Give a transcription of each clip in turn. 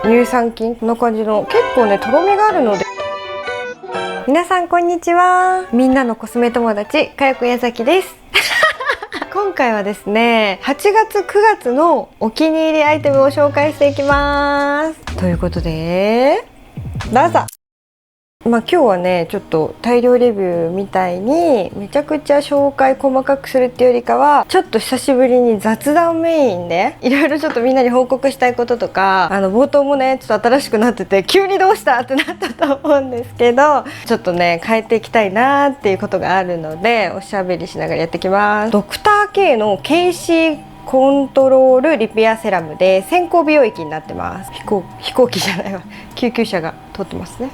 乳酸菌、こんな感じの結構ねとろみがあるので。皆さんこんにちは。みんなのコスメ友達かよこやさきです今回はですね、8月9月のお気に入りアイテムを紹介していきますということで、どうぞ。今日はねちょっと大量レビューみたいにめちゃくちゃ紹介細かくするっていうよりかは、ちょっと久しぶりに雑談メインでいろいろちょっとみんなに報告したいこととか、冒頭もねちょっと新しくなってて急にどうしたってなったと思うんですけど、ちょっとね変えていきたいなっていうことがあるので、おしゃべりしながらやっていきます。ドクター K の KC コントロールリペアセラムで先行美容液になってます。飛行機じゃないわ、救急車が通ってますね。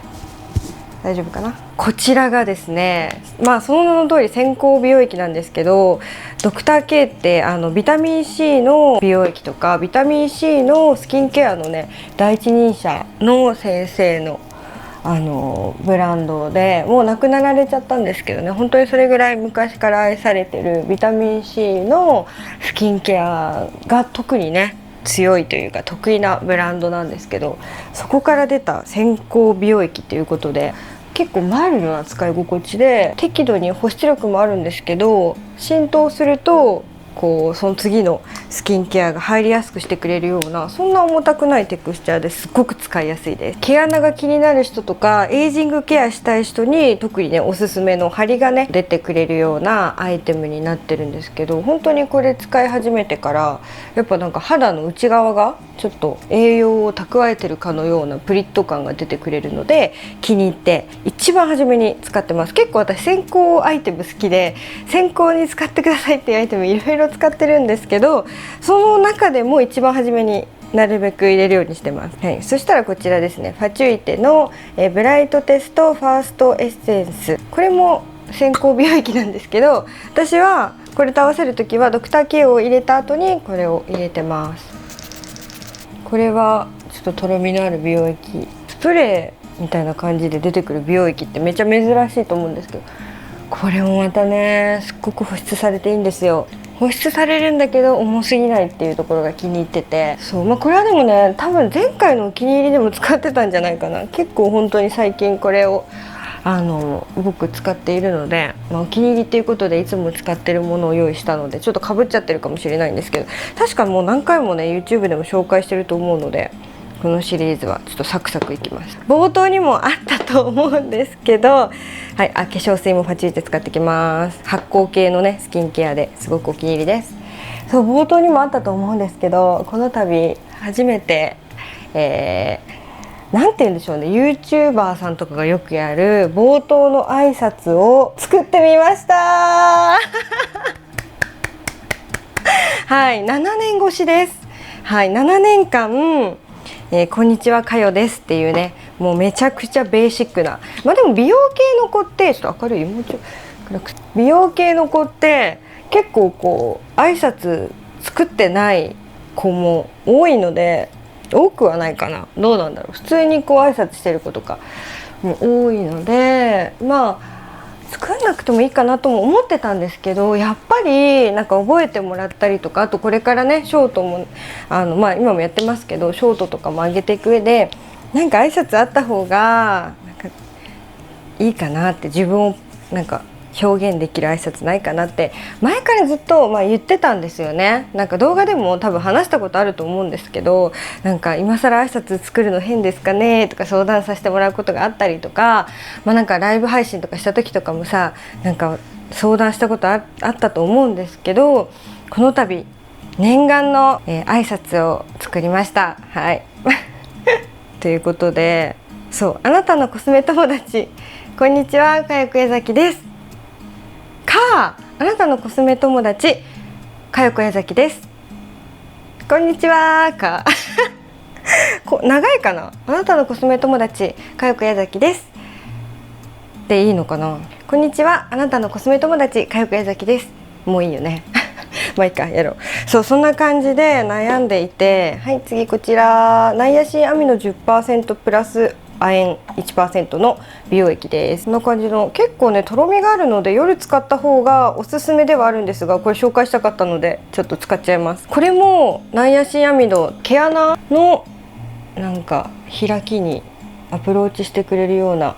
大丈夫かな。こちらがですね、その名の通り先行美容液なんですけど、ドクター K ってビタミン C の美容液とかビタミン C のスキンケアのね第一人者の先生のブランドで、もうなくなられちゃったんですけどね、本当にそれぐらい昔から愛されてるビタミン C のスキンケアが特にね強いというか得意なブランドなんですけど、そこから出た先行美容液ということで結構マイルドな使い心地で、適度に保湿力もあるんですけど、浸透するとこうその次のスキンケアが入りやすくしてくれるような、そんな重たくないテクスチャーですごく使いやすいです。毛穴が気になる人とかエイジングケアしたい人に特にねおすすめの張りがね出てくれるようなアイテムになってるんですけど、本当にこれ使い始めてからやっぱなんか肌の内側がちょっと栄養を蓄えてるかのようなプリッと感が出てくれるので気に入って一番初めに使ってます。結構私先行アイテム好きで、先行に使ってくださいっていうアイテムいろいろ使ってるんですけど、その中でも一番初めになるべく入れるようにしてます。はい、そしたらこちらですね、ファチュイテのブライトテストファーストエッセンス、これも先行美容液なんですけど、私はこれと合わせる時はドクター K を入れた後にこれを入れてます。これはちょっととろみのある美容液、スプレーみたいな感じで出てくる美容液ってめっちゃ珍しいと思うんですけど、これもまたねすっごく保湿されていいんですよ。保湿されるんだけど重すぎないっていうところが気に入ってて、そう、これはでもね多分前回のお気に入りでも使ってたんじゃないかな。結構本当に最近これを僕使っているので、お気に入りっていうことでいつも使ってるものを用意したのでちょっとかぶっちゃってるかもしれないんですけど、確かもう何回もね YouTube でも紹介してると思うので、このシリーズはちょっとサクサクいきます。冒頭にもあったと思うんですけど、はい、化粧水もファチュイテ使ってきます。発酵系のねスキンケアですごくお気に入りです。そう、冒頭にもあったと思うんですけど、この度初めてなんて言うんでしょうね、 YouTuber さんとかがよくやる冒頭の挨拶を作ってみましたはい、7年越しです。はい、7年間こんにちはかよですっていうね、もうめちゃくちゃベーシックな、でも美容系の子ってちょっと明るい、もうちょっと暗く、美容系の子って結構こう挨拶作ってない子も多いので、多くはないかな、どうなんだろう、普通にこう挨拶してる子とかも多いので、作んなくてもいいかなとも思ってたんですけど、やっぱりなんか覚えてもらったりとか、あとこれからねショートも今もやってますけどショートとかも上げていく上でなんか挨拶あった方がなんかいいかなって、自分をなんか表現できる挨拶ないかなって前からずっと言ってたんですよね。なんか動画でも多分話したことあると思うんですけど、なんか今更挨拶作るの変ですかねとか相談させてもらうことがあったりとか、なんかライブ配信とかした時とかもさ、なんか相談したことあったと思うんですけど、この度念願の、挨拶を作りました。はいということで、そう、あなたのコスメ友達こんにちは、かよこやざきですあなたのコスメ友達かよこやざきです、こんにちはか長いかな、あなたのコスメ友達かよこやざきですでいいのかな。こんにちは、あなたのコスメ友達かよこやざきです、もういいよねいいか、やろう。そう、そんな感じで悩んでいて、はい、次こちらナイアシンアミノ 10% プラス亜鉛 1% の美容液です。こんな感じの結構ねとろみがあるので夜使った方がおすすめではあるんですが、これ紹介したかったのでちょっと使っちゃいます。これもナイアシンアミド毛穴のなんか開きにアプローチしてくれるような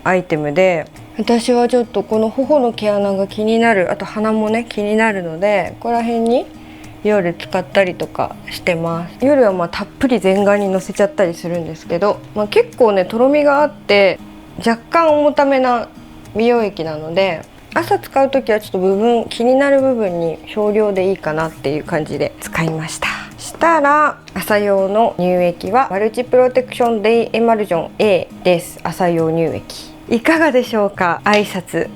アイテムで、私はちょっとこの頬の毛穴が気になる、あと鼻もね気になるので、ここら辺に夜使ったりとかしてます。夜はたっぷり全顔にのせちゃったりするんですけど、結構ねとろみがあって若干重ためな美容液なので、朝使う時はちょっと気になる部分に少量でいいかなっていう感じで使いました。したら朝用の乳液はマルチプロテクションデイエマルジョン A です。朝用乳液いかがでしょうか。挨拶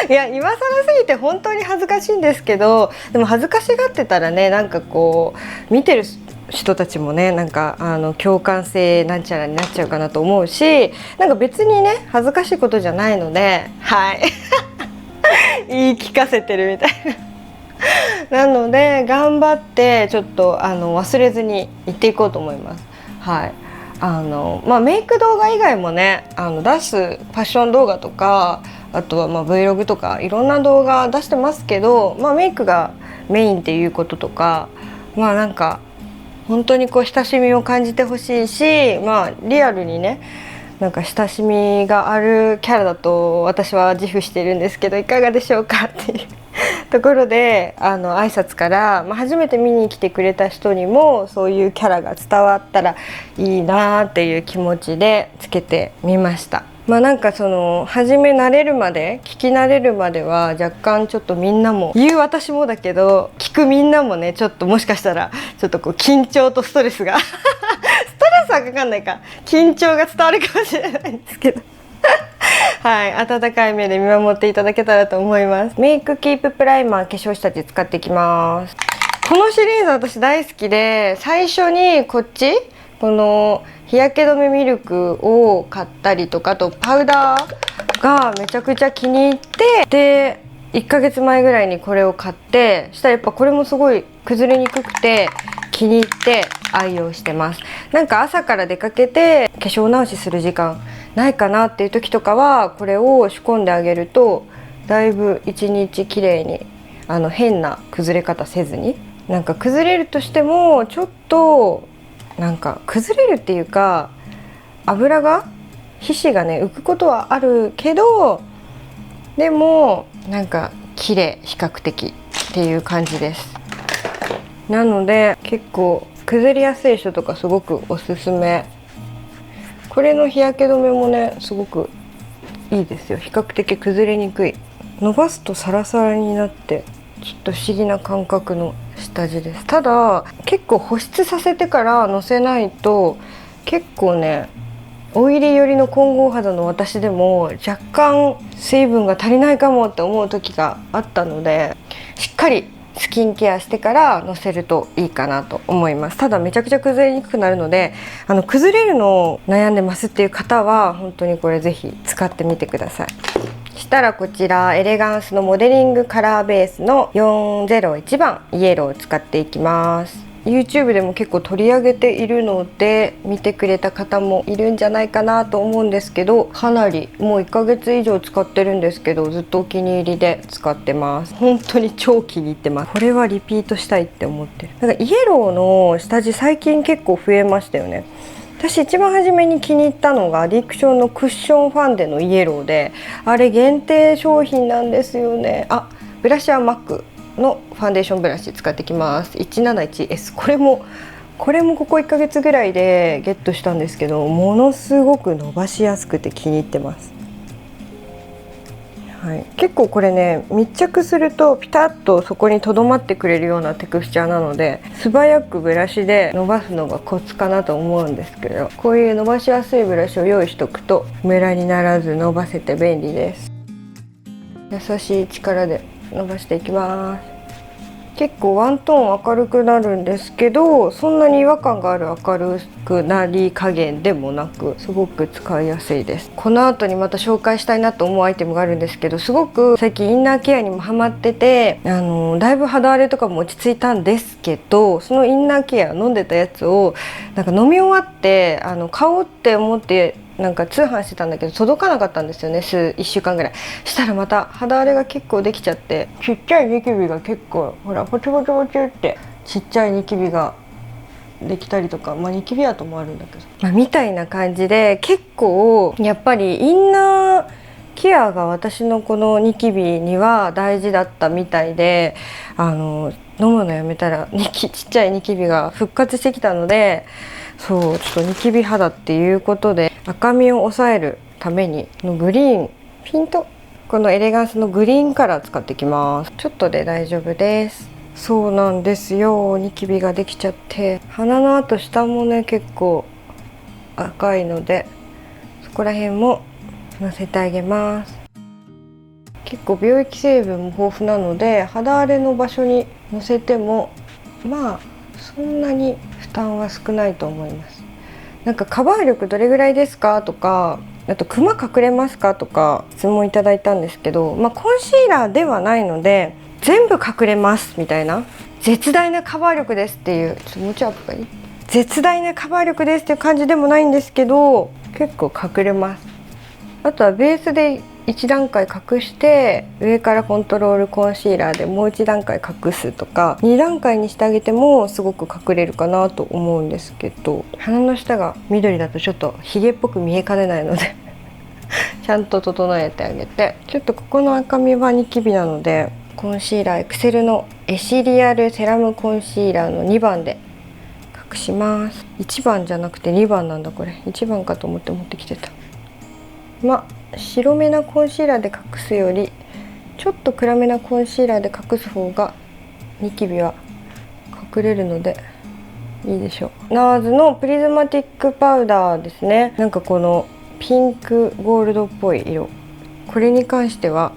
いや今更すぎて本当に恥ずかしいんですけど、でも恥ずかしがってたらね、なんかこう見てる人たちもね、なんか共感性なんちゃらになっちゃうかなと思うし、なんか別にね恥ずかしいことじゃないので、はい言い聞かせてるみたいななので頑張ってちょっと忘れずに言っていこうと思います。はい。メイク動画以外もね出すファッション動画とか、あとはVlog とかいろんな動画出してますけど、メイクがメインっていうこととか、なんか本当にこう親しみを感じてほしいし、リアルにねなんか親しみがあるキャラだと私は自負してるんですけど、いかがでしょうかっていうところで挨拶から、初めて見に来てくれた人にもそういうキャラが伝わったらいいなっていう気持ちでつけてみました。なんか初め慣れるまで、聞き慣れるまでは若干ちょっとみんなも、言う私もだけど聞くみんなもね、ちょっともしかしたらちょっとこう緊張とストレスがストレスはかかんないか、緊張が伝わるかもしれないんですけどはい、温かい目で見守っていただけたらと思います。メイクキーププライマー化粧下地使っていきます。このシリーズ私大好きで、最初にこの日焼け止めミルクを買ったりとか、あとパウダーがめちゃくちゃ気に入って、で1ヶ月前ぐらいにこれを買って、したらやっぱこれもすごい崩れにくくて気に入って愛用してます。なんか朝から出かけて化粧直しする時間ないかなっていう時とかはこれを仕込んであげると、だいぶ一日きれいに変な崩れ方せずに、なんか崩れるとしてもちょっとなんか崩れるっていうか、油が皮脂がね浮くことはあるけど、でもなんか綺麗、比較的っていう感じです。なので結構崩れやすい人とかすごくおすすめ。これの日焼け止めもねすごくいいですよ。比較的崩れにくい。伸ばすとサラサラになってちょっと不思議な感覚の下地です。ただ結構保湿させてからのせないと、結構ねオイリー寄りの混合肌の私でも若干水分が足りないかもって思う時があったので、しっかりスキンケアしてからのせるといいかなと思います。ただめちゃくちゃ崩れにくくなるので、崩れるのを悩んでますっていう方は本当にこれぜひ使ってみてください。したらこちらエレガンスのモデリングカラーベースの401番イエローを使っていきます。 YouTube でも結構取り上げているので見てくれた方もいるんじゃないかなと思うんですけど、かなりもう1ヶ月以上使ってるんですけど、ずっとお気に入りで使ってます。本当に超気に入ってます。これはリピートしたいって思ってる。なんかイエローの下地最近結構増えましたよね。私一番初めに気に入ったのがアディクションのクッションファンデのイエローで、あれ限定商品なんですよね。ブラシは MAC のファンデーションブラシ使ってきます。 171S。 これもここ1ヶ月ぐらいでゲットしたんですけど、ものすごく伸ばしやすくて気に入ってます。はい、結構これね密着するとピタッとそこにとどまってくれるようなテクスチャーなので、素早くブラシで伸ばすのがコツかなと思うんですけど、こういう伸ばしやすいブラシを用意しとくとムラにならず伸ばせて便利です。優しい力で伸ばしていきます。結構ワントーン明るくなるんですけど、そんなに違和感がある明るくなり加減でもなく、すごく使いやすいです。この後にまた紹介したいなと思うアイテムがあるんですけど、すごく最近インナーケアにもハマってて、だいぶ肌荒れとかも落ち着いたんですけど、そのインナーケア飲んでたやつをなんか飲み終わって買おうって思ってなんか通販してたんだけど届かなかったんですよね。1週間ぐらいしたらまた肌荒れが結構できちゃって、ちっちゃいニキビが結構ほらポチポチポチってちっちゃいニキビができたりとか、ニキビ跡もあるんだけど、みたいな感じで結構やっぱりインナーケアが私のこのニキビには大事だったみたいで、飲むのやめたらちっちゃいニキビが復活してきたので、そうちょっとニキビ肌っていうことで赤みを抑えるためにのグリーンピント、このエレガンスのグリーンカラー使ってきます。ちょっとで大丈夫です。そうなんですよ、ニキビができちゃって、鼻の後下もね結構赤いので、そこら辺ものせてあげます。結構美容液成分も豊富なので、肌荒れの場所にのせてもそんなに負担は少ないと思います。なんかカバー力どれぐらいですかとか、あとクマ隠れますかとか質問いただいたんですけど、コンシーラーではないので全部隠れますみたいな、絶大なカバー力ですっていう、もうちょいアップがいい、絶大なカバー力ですっていう感じでもないんですけど、結構隠れます。あとはベースで1段階隠して上からコントロールコンシーラーでもう1段階隠すとか、2段階にしてあげてもすごく隠れるかなと思うんですけど、鼻の下が緑だとちょっとヒゲっぽく見えかねないのでちゃんと整えてあげて、ちょっとここの赤みはニキビなのでコンシーラーエクセルのエシリアルセラムコンシーラーの2番で隠します。1番じゃなくて2番なんだ、これ1番かと思って持ってきてた。白めなコンシーラーで隠すよりちょっと暗めなコンシーラーで隠す方がニキビは隠れるのでいいでしょう。ナーズのプリズマティックパウダーですね。なんかこのピンクゴールドっぽい色、これに関しては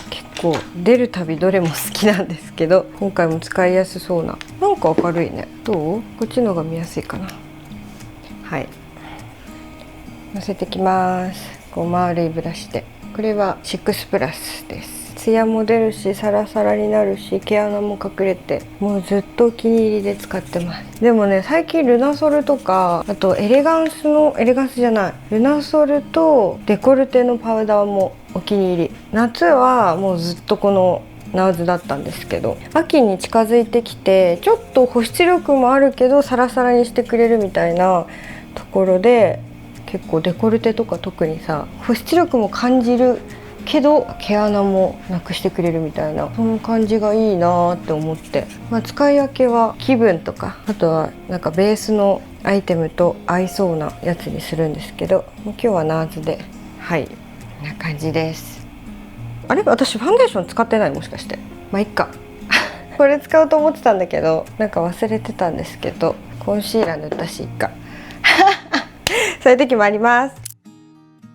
結構出るたびどれも好きなんですけど、今回も使いやすそうな、なんか明るいね。どう？こっちの方が見やすいかな。はい、のせてきます。こう丸いブラシで、これは6プラスです。ツヤも出るしサラサラになるし毛穴も隠れて、もうずっとお気に入りで使ってます。でもね、最近ルナソルとか、あとルナソルとデコルテのパウダーもお気に入り。夏はもうずっとこのナーズだったんですけど、秋に近づいてきてちょっと保湿力もあるけどサラサラにしてくれるみたいなところで、結構デコルテとか特にさ、保湿力も感じるけど毛穴もなくしてくれるみたいな、その感じがいいなって思って、使い分けは気分とか、あとはなんかベースのアイテムと合いそうなやつにするんですけど、今日はナーズで、はい、こんな感じです。あれ、私ファンデーション使ってない？もしかして。いっかこれ使おうと思ってたんだけど、なんか忘れてたんですけど、コンシーラー塗ったしいっかそういう時もあります。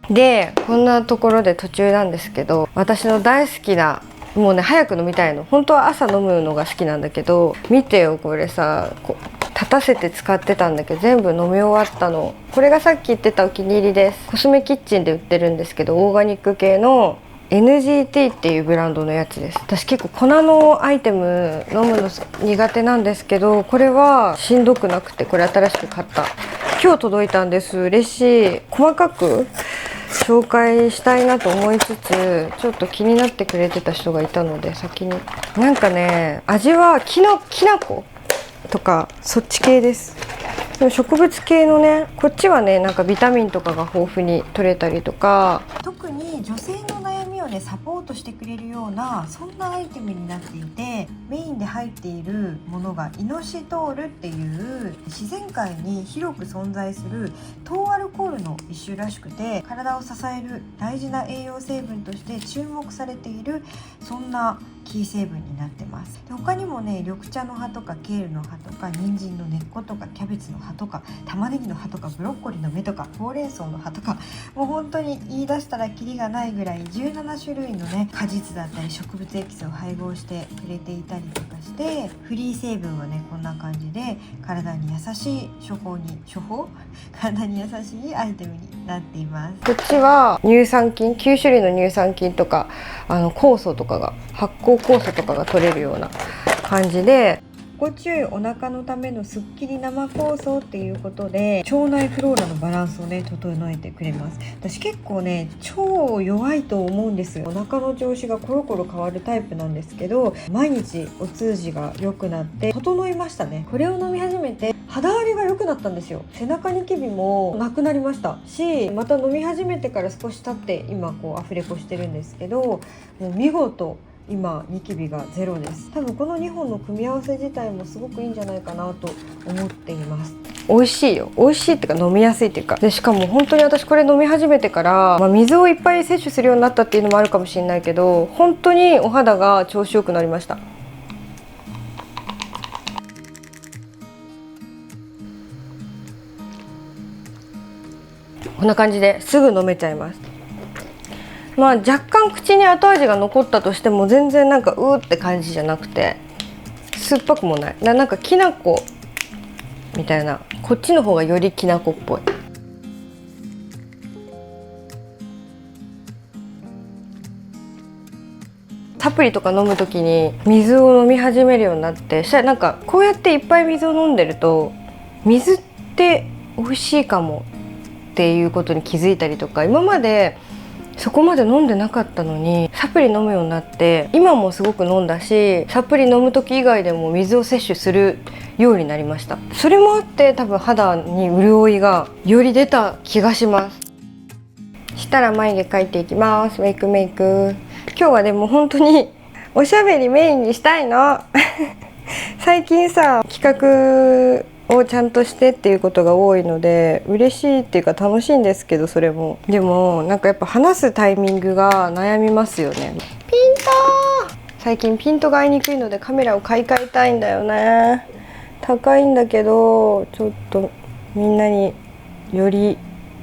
で、こんなところで途中なんですけど、私の大好きな、もうね早く飲みたいの、本当は朝飲むのが好きなんだけど、見てよこれさ、立たせて使ってたんだけど全部飲み終わったの。これがさっき言ってたお気に入りです。コスメキッチンで売ってるんですけど、オーガニック系の NGT っていうブランドのやつです。私結構粉のアイテム飲むの苦手なんですけど、これはしんどくなくて、これ新しく買った、今日届いたんです。嬉しい。細かく紹介したいなと思いつつ、ちょっと気になってくれてた人がいたので先に。なんかね、味はきな粉とかそっち系です。でも植物系のね、こっちはね、なんかビタミンとかが豊富に取れたりとか、特に女性の悩みをねサポートしてくれるような、そんなアイテムになっていて、メインで入っているものがイノシトールっていう自然界に広く存在する糖アルコールの一種らしくて、体を支える大事な栄養成分として注目されている、そんなキー成分になってます。で、他にもね、緑茶の葉とかケールの葉とか人参の根っことかキャベツの葉とか玉ねぎの葉とかブロッコリーの芽とかほうれん草の葉とか、もう本当に言い出したらキリがないぐらい17種類のね果実だったり植物エキスを配合してくれていたりとかして、フリー成分はねこんな感じで体に優しい体に優しいアイテムになっています。こっちは乳酸菌、9種類の乳酸菌とか酵素とかが、発酵酵素とかが取れるような感じで、心地よいお腹のためのすっきり生酵素っていうことで腸内フローラのバランスをね整えてくれます。私結構ね超弱いと思うんですよ。お腹の調子がコロコロ変わるタイプなんですけど、毎日お通じが良くなって整いましたね。これを飲み始めて肌荒れが良くなったんですよ。背中ニキビもなくなりましたし、また飲み始めてから少し経って今こうアフレコしてるんですけど、もう見事今ニキビがゼロです。多分この2本の組み合わせ自体もすごくいいんじゃないかなと思っています。美味しいよ。美味しいっていうか飲みやすいっていうか、でしかも本当に私これ飲み始めてから、水をいっぱい摂取するようになったっていうのもあるかもしれないけど、本当にお肌が調子よくなりました。こんな感じですぐ飲めちゃいます。若干口に後味が残ったとしても全然なんかうーって感じじゃなくて、酸っぱくもない。なんかきな粉みたいな、こっちの方がよりきな粉っぽい。サプリとか飲む時に水を飲み始めるようになって、なんかこうやっていっぱい水を飲んでると水って美味しいかもっていうことに気づいたりとか、今までそこまで飲んでなかったのにサプリ飲むようになって、今もすごく飲んだし、サプリ飲む時以外でも水を摂取するようになりました。それもあって多分肌に潤いがより出た気がします。したら眉毛描いていきます。メイクメイク。今日はでも本当におしゃべりメインにしたいの最近さ、企画をちゃんとしてっていうことが多いので嬉しいっていうか楽しいんですけど、それもでもなんかやっぱ話すタイミングが悩みますよね。ピント最近ピントが合いにくいのでカメラを買い替えたいんだよね。高いんだけどちょっとみんなにより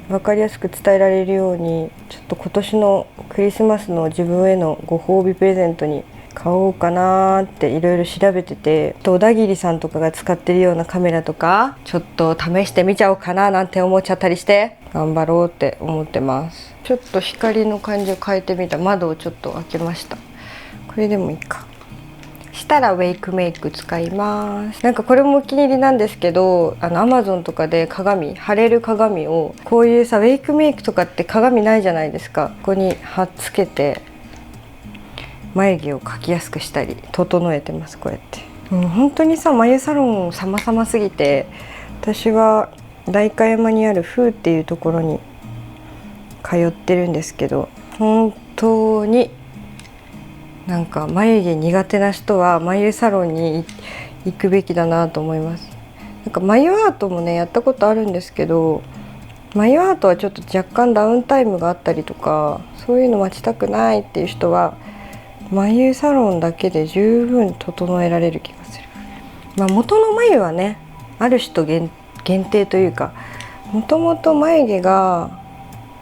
分かりやすく伝えられるように、ちょっと今年のクリスマスの自分へのご褒美プレゼントに買おうかなーっていろいろ調べてて、小田切さんとかが使ってるようなカメラとかちょっと試してみちゃおうかななんて思っちゃったりして頑張ろうって思ってます。ちょっと光の感じを変えてみた。窓をちょっと開けました。これでもいいか。したらウェイクメイク使います。なんかこれもお気に入りなんですけど、Amazon とかで鏡、貼れる鏡を、こういうさウェイクメイクとかって鏡ないじゃないですか。ここに貼っつけて眉毛を描きやすくしたり整えてます。こうやって、本当にさ眉サロン様々すぎて、私は代官山にあるフーっていうところに通ってるんですけど、本当になんか眉毛苦手な人は眉サロンに行くべきだなと思います。なんか眉アートもねやったことあるんですけど、眉アートはちょっと若干ダウンタイムがあったりとか、そういうの待ちたくないっていう人は眉サロンだけで十分整えられる気がする。元の眉はねある人限定というか、もともと眉毛が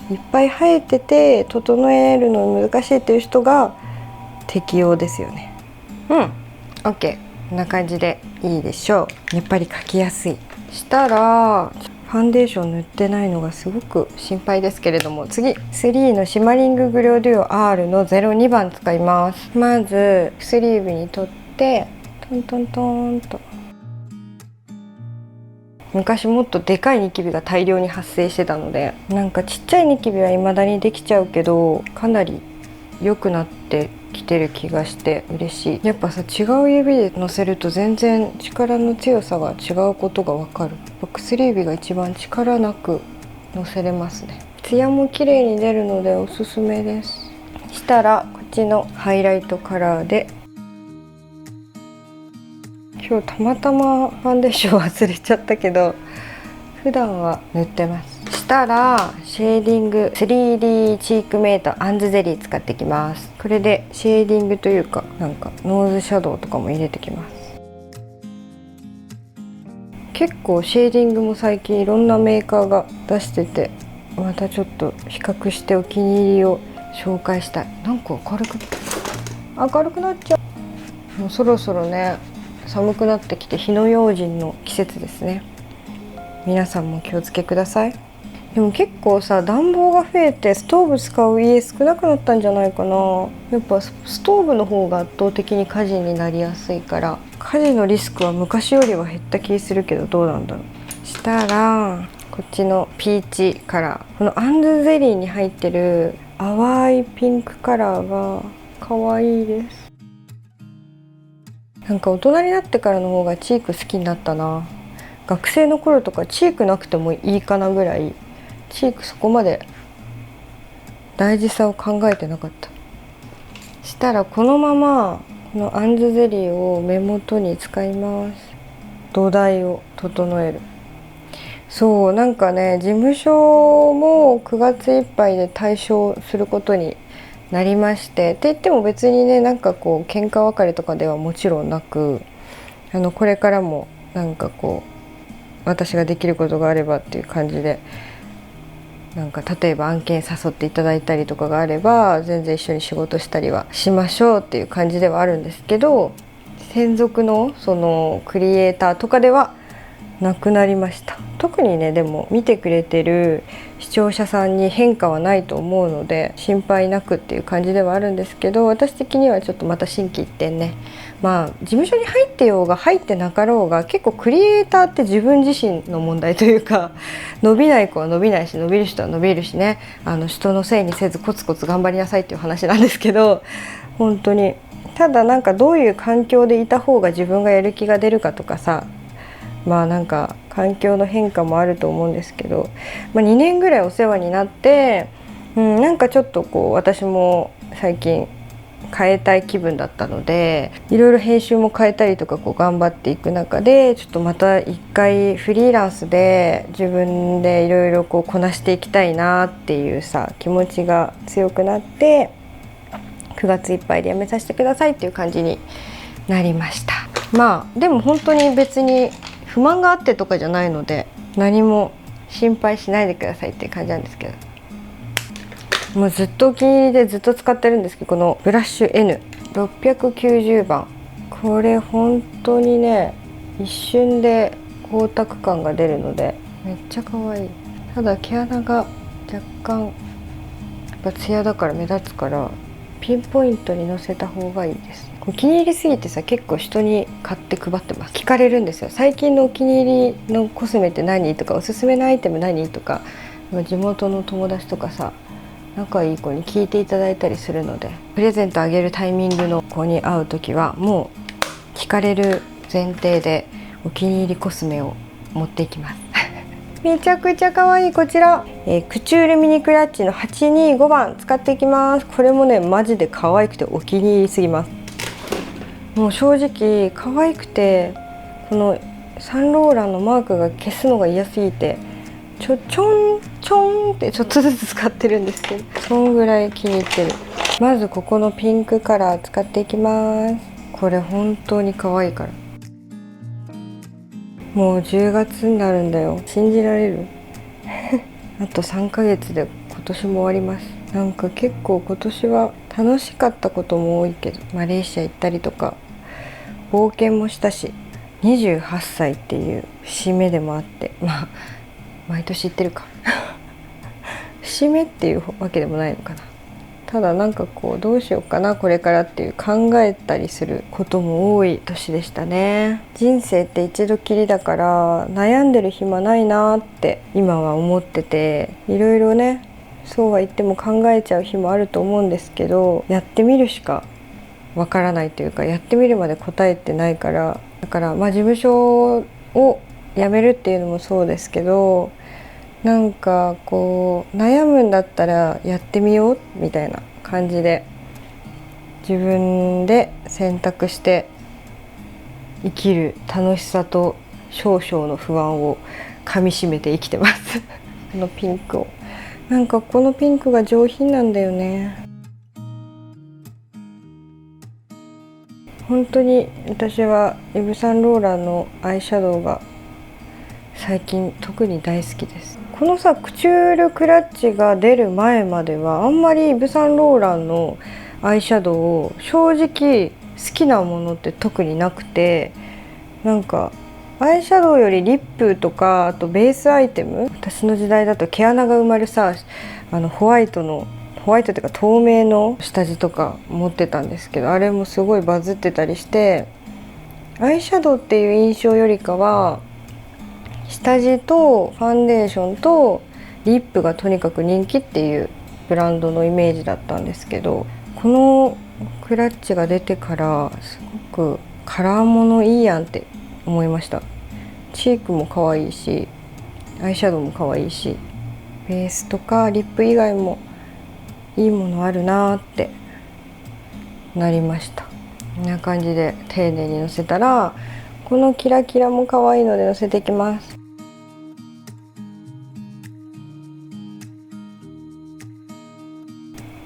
いっぱい生えてて整えるの難しいっていう人が適用ですよね。OK。こんな感じでいいでしょう。やっぱり描きやすい。したらファンデーション塗ってないのがすごく心配ですけれども、次3のシマリンググロデュオ R の02番使います。まず薬指に取ってトントントンと。昔もっとでかいニキビが大量に発生してたので、なんかちっちゃいニキビは未だにできちゃうけどかなり良くなってきてる気がして嬉しい。やっぱさ違う指でのせると全然力の強さが違うことがわかる。薬指が一番力なくのせれますね。ツヤも綺麗に出るのでおすすめです。したらこっちのハイライトカラーで、今日たまたまファンデーション忘れちゃったけど普段は塗ってます。したらシェーディング 3D チークメイトアンズゼリー使ってきます。これでシェーディングというかなんかノーズシャドウとかも入れてきます。結構シェーディングも最近いろんなメーカーが出してて、またちょっと比較してお気に入りを紹介したい。なんか明るくなっちゃう。もうそろそろね寒くなってきて火の用心の季節ですね。皆さんも気をつけください。でも結構さ、暖房が増えてストーブ使う家少なくなったんじゃないかな。やっぱストーブの方が圧倒的に火事になりやすいから、火事のリスクは昔よりは減った気するけど、どうなんだろう。したらこっちのピーチカラー、このアンズゼリーに入ってる淡いピンクカラーが可愛いです。なんか大人になってからの方がチーク好きになったな。学生の頃とかチークなくてもいいかなぐらい、チークそこまで大事さを考えてなかった。したらこのままこのアンズゼリーを目元に使います。土台を整える。そう、なんかね、事務所も9月いっぱいで退所することになりまして、って言っても別にね、なんかこう喧嘩別れとかではもちろんなく、これからもなんかこう私ができることがあればっていう感じで、なんか例えば案件誘っていただいたりとかがあれば全然一緒に仕事したりはしましょうっていう感じではあるんですけど、専属のそのクリエイターとかではなくなりました。特にね、でも見てくれてる視聴者さんに変化はないと思うので心配なくっていう感じではあるんですけど、私的にはちょっとまた心機一転ね、まあ事務所に入ってようが入ってなかろうが、結構クリエイターって自分自身の問題というか、伸びない子は伸びないし、伸びる人は伸びるしね、人のせいにせずコツコツ頑張りなさいっていう話なんですけど、本当にただなんかどういう環境でいた方が自分がやる気が出るかとかさ、まあなんか環境の変化もあると思うんですけど、2年ぐらいお世話になって、なんかちょっとこう私も最近変えたい気分だったので、いろいろ編集も変えたりとかこう頑張っていく中で、ちょっとまた一回フリーランスで自分でいろいろこうこなしていきたいなっていうさ気持ちが強くなって、9月いっぱいで辞めさせてくださいっていう感じになりました。まあでも本当に別に不満があってとかじゃないので、何も心配しないでくださいっていう感じなんですけど、もうずっとお気に入りでずっと使ってるんですけど、このブラッシュ N690 番、これ本当にね一瞬で光沢感が出るのでめっちゃ可愛い。ただ毛穴が若干やっぱツヤだから目立つから、ピンポイントにのせた方がいいです。お気に入りすぎてさ、結構人に買って配ってます。聞かれるんですよ、最近のお気に入りのコスメって何とか、おすすめのアイテム何とか、地元の友達とかさ、仲いい子に聞いていただいたりするので、プレゼントあげるタイミングの子に会う時はもう聞かれる前提でお気に入りコスメを持っていきますめちゃくちゃ可愛いこちら、クチュールミニクラッチの825番使っていきます。これもねマジで可愛くてお気に入りすぎます。もう正直可愛くて、このサンローランのマークが消すのが嫌すぎてちょんってちょっとずつ使ってるんですけど、そんぐらい気に入ってる。まずここのピンクカラー使っていきます。これ本当に可愛いから。もう10月になるんだよ、信じられるあと3ヶ月で今年も終わります。なんか結構今年は楽しかったことも多いけど、マレーシア行ったりとか冒険もしたし、28歳っていう節目でもあって、まあ毎年行ってるか節目っていうわけでもないのかな。ただなんかこうどうしようかなこれからっていう考えたりすることも多い年でしたね。人生って一度きりだから悩んでる暇ないなって今は思ってて、いろいろねそうは言っても考えちゃう日もあると思うんですけど、やってみるしかわからないというか、やってみるまで答えてないから、だからまあ事務所を辞めるっていうのもそうですけど、なんかこう悩むんだったらやってみようみたいな感じで自分で選択して生きる楽しさと少々の不安をかみしめて生きてますこのピンクを、なんかこのピンクが上品なんだよね。本当に私はイヴ・サンローランのアイシャドウが最近特に大好きです。このさクチュールクラッチが出る前まではあんまりイヴ・サンローランのアイシャドウを正直好きなものって特になくて、なんかアイシャドウよりリップとか、あとベースアイテム、私の時代だと毛穴が埋まるさ、ホワイトっていうか透明の下地とか持ってたんですけど、あれもすごいバズってたりして、アイシャドウっていう印象よりかは下地とファンデーションとリップがとにかく人気っていうブランドのイメージだったんですけど、このクラッチが出てからすごくカラーものいいやんって思いました。チークも可愛いし、アイシャドウも可愛いし、ベースとかリップ以外もいいものあるなーってなりました。こんな感じで丁寧にのせたら、このキラキラも可愛いのでのせていきます。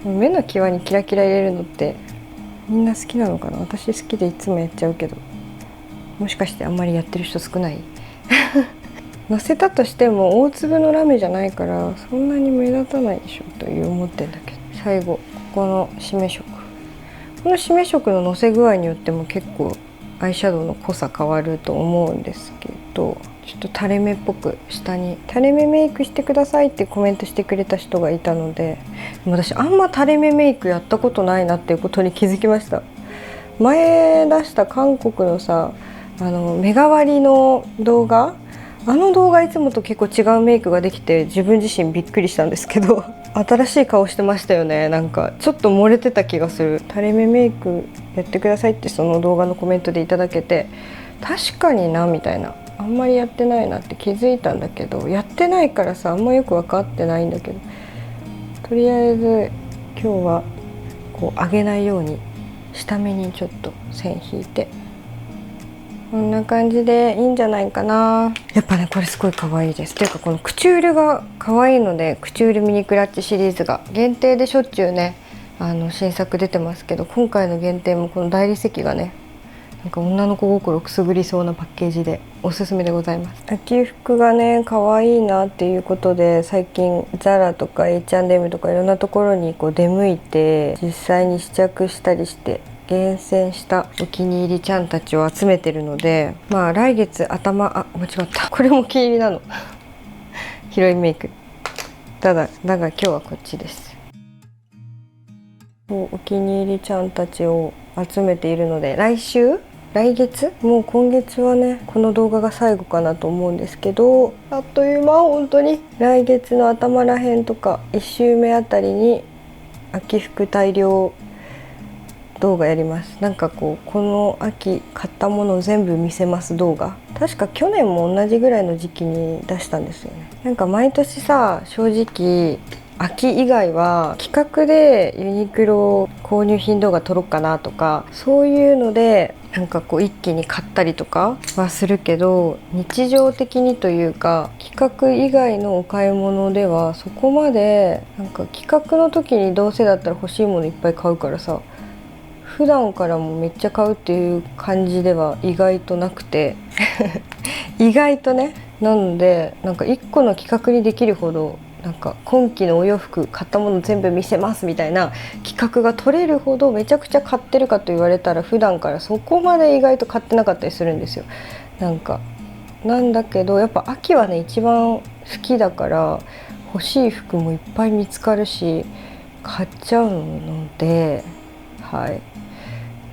目の際にキラキラ入れるのってみんな好きなのかな。私好きでいつもやっちゃうけど、もしかしてあんまりやってる人少ないのせたとしても大粒のラメじゃないからそんなに目立たないでしょという思ってんだけど、最後この締め色、この締め色ののせ具合によっても結構アイシャドウの濃さ変わると思うんですけど、ちょっと垂れ目っぽく下に垂れ目メイクしてくださいってコメントしてくれた人がいたので、でも私あんま垂れ目メイクやったことないなっていうことに気づきました。前出した韓国のさ、目代わりの動画、あの動画いつもと結構違うメイクができて自分自身びっくりしたんですけど新しい顔してましたよね。なんかちょっと漏れてた気がする。垂れ目メイクやってくださいってその動画のコメントでいただけて、確かになみたいな、あんまりやってないなって気づいたんだけど、やってないからさあんまよく分かってないんだけど、とりあえず今日はこう上げないように下目にちょっと線引いて、こんな感じでいいんじゃないかな。やっぱねこれすごい可愛いです。っていうかこのクチュールが可愛いので、クチュールミニクラッチシリーズが限定でしょっちゅうね新作出てますけど、今回の限定もこの大理石がね、なんか女の子心くすぐりそうなパッケージでおすすめでございます。秋服がね可愛いなっていうことで、最近ザラとか H&M とかいろんなところにこう出向いて実際に試着したりして厳選したお気に入りちゃんたちを集めてるので、まあ来月頭、間違った、これもお気に入りなのヒロインメイクだが今日はこっちです。お気に入りちゃんたちを集めているので、来月もう今月はねこの動画が最後かなと思うんですけど、あっという間本当に。来月の頭らへんとか1週目あたりに秋服大量動画やります。なんかこの秋買ったものを全部見せます動画、確か去年も同じぐらいの時期に出したんですよね。なんか毎年さ、正直秋以外は企画でユニクロ購入頻度が取ろうかなとか、そういうのでなんかこう一気に買ったりとかはするけど、日常的にというか企画以外のお買い物ではそこまで、なんか企画の時にどうせだったら欲しいものいっぱい買うからさ、普段からもめっちゃ買うっていう感じでは意外となくて意外とね、なのでなんか1個の企画にできるほど、なんか今期のお洋服買ったもの全部見せますみたいな企画が取れるほどめちゃくちゃ買ってるかと言われたら、普段からそこまで意外と買ってなかったりするんですよ。なんだけどやっぱ秋はね一番好きだから、欲しい服もいっぱい見つかるし買っちゃうので、はい、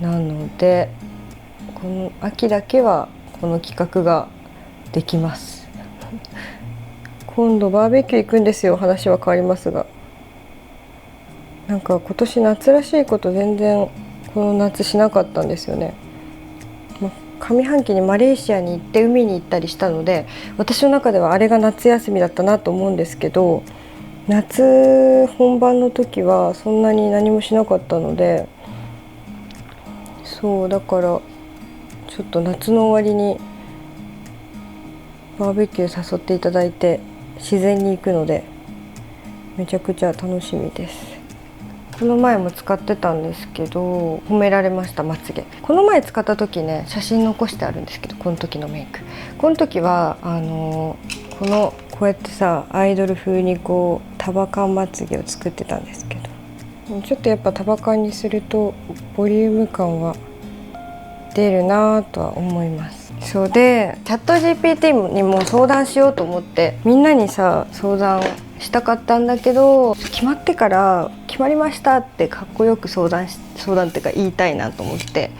なのでこの秋だけはこの企画ができます今度バーベキュー行くんですよ。話は変わりますが、なんか今年夏らしいこと全然この夏しなかったんですよね。上半期にマレーシアに行って海に行ったりしたので、私の中ではあれが夏休みだったなと思うんですけど、夏本番の時はそんなに何もしなかったので、そうだからちょっと夏の終わりにバーベキュー誘っていただいて自然に行くのでめちゃくちゃ楽しみです。この前も使ってたんですけど褒められました。まつげこの前使った時ね、写真残してあるんですけど、この時のメイク、この時はこうやってさアイドル風にこう束感まつげを作ってたんですけど、ちょっとやっぱ束感にするとボリューム感は出るなぁとは思います。そうでチャット GPT にも相談しようと思ってみんなにさ相談したかったんだけど、決まってから決まりましたってかっこよく相談っていうか言いたいなと思って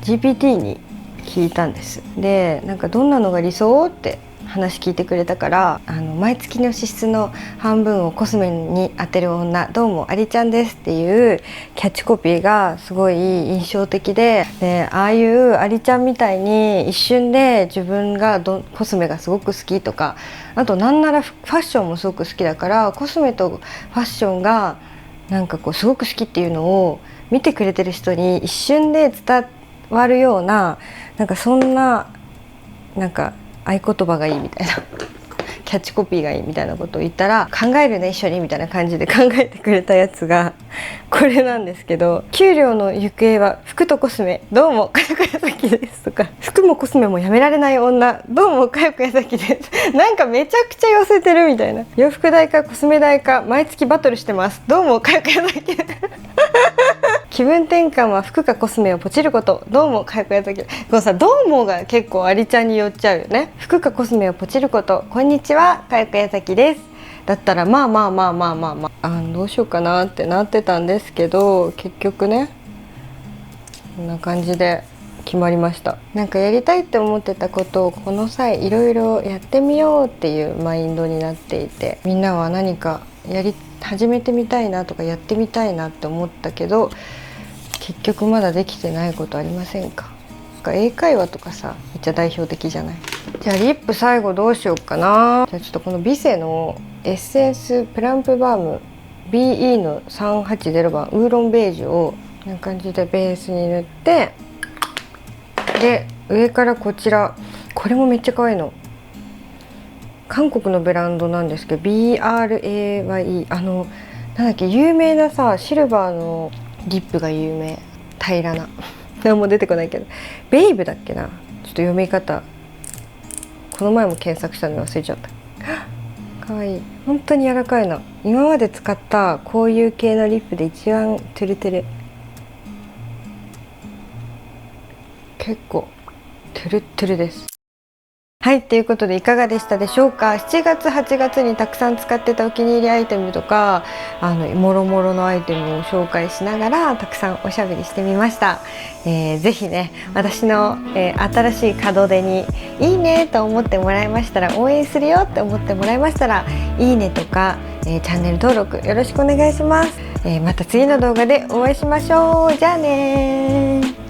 GPT に聞いたんです。でなんかどんなのが理想って話聞いてくれたから、毎月の支出の半分をコスメに当てる女どうもありちゃんですっていうキャッチコピーがすごい印象的で、ああいうありちゃんみたいに一瞬で自分がコスメがすごく好きとか、あとなんならファッションもすごく好きだからコスメとファッションがなんかこうすごく好きっていうのを見てくれてる人に一瞬で伝わるような、なんかそんななんか合言葉がいいみたいなキャッチコピーがいいみたいなことを言ったら、考えるね一緒にみたいな感じで考えてくれたやつがこれなんですけど、給料の行方は服とコスメどうもかよこやさきですとか、服もコスメもやめられない女どうもかよこやさきですなんかめちゃくちゃ寄せてるみたいな、洋服代かコスメ代か毎月バトルしてますどうもかよこやさき気分転換は服かコスメをポチることどうもかよこやさき。このさどうもが結構ありちゃんに寄っちゃうよね。服かコスメをポチることこんにちはかよこやさきですだったらまあどうしようかなってなってたんですけど、結局ねこんな感じで決まりました。なんかやりたいって思ってたことをこの際いろいろやってみようっていうマインドになっていて、みんなは何か始めてみたいなとかやってみたいなって思ったけど結局まだできてないことありませんか？なんか英会話とかさめっちゃ代表的じゃない？じゃあリップ最後どうしようかな。じゃあちょっとこのビセのエッセンスプランプバーム BE の380番ウーロンベージュをこんな感じでベースに塗って、で上からこちらこれもめっちゃ可愛いの、韓国のブランドなんですけど BRAYE なんだっけ有名なさシルバーのリップが有名、平らな何も出てこないけどベイブだっけな、ちょっと読み方この前も検索したの忘れちゃった。かわいい、本当に柔らかいの。今まで使ったこういう系のリップで一番トゥルトゥル、結構トゥルトゥルです。はい、ということでいかがでしたでしょうか。7月8月にたくさん使ってたお気に入りアイテムとかもろもろのアイテムを紹介しながらたくさんおしゃべりしてみました。ぜひね私の、新しい門出にいいねと思ってもらいましたら、応援するよって思ってもらいましたらいいねとか、チャンネル登録よろしくお願いします。また次の動画でお会いしましょう。じゃあねー。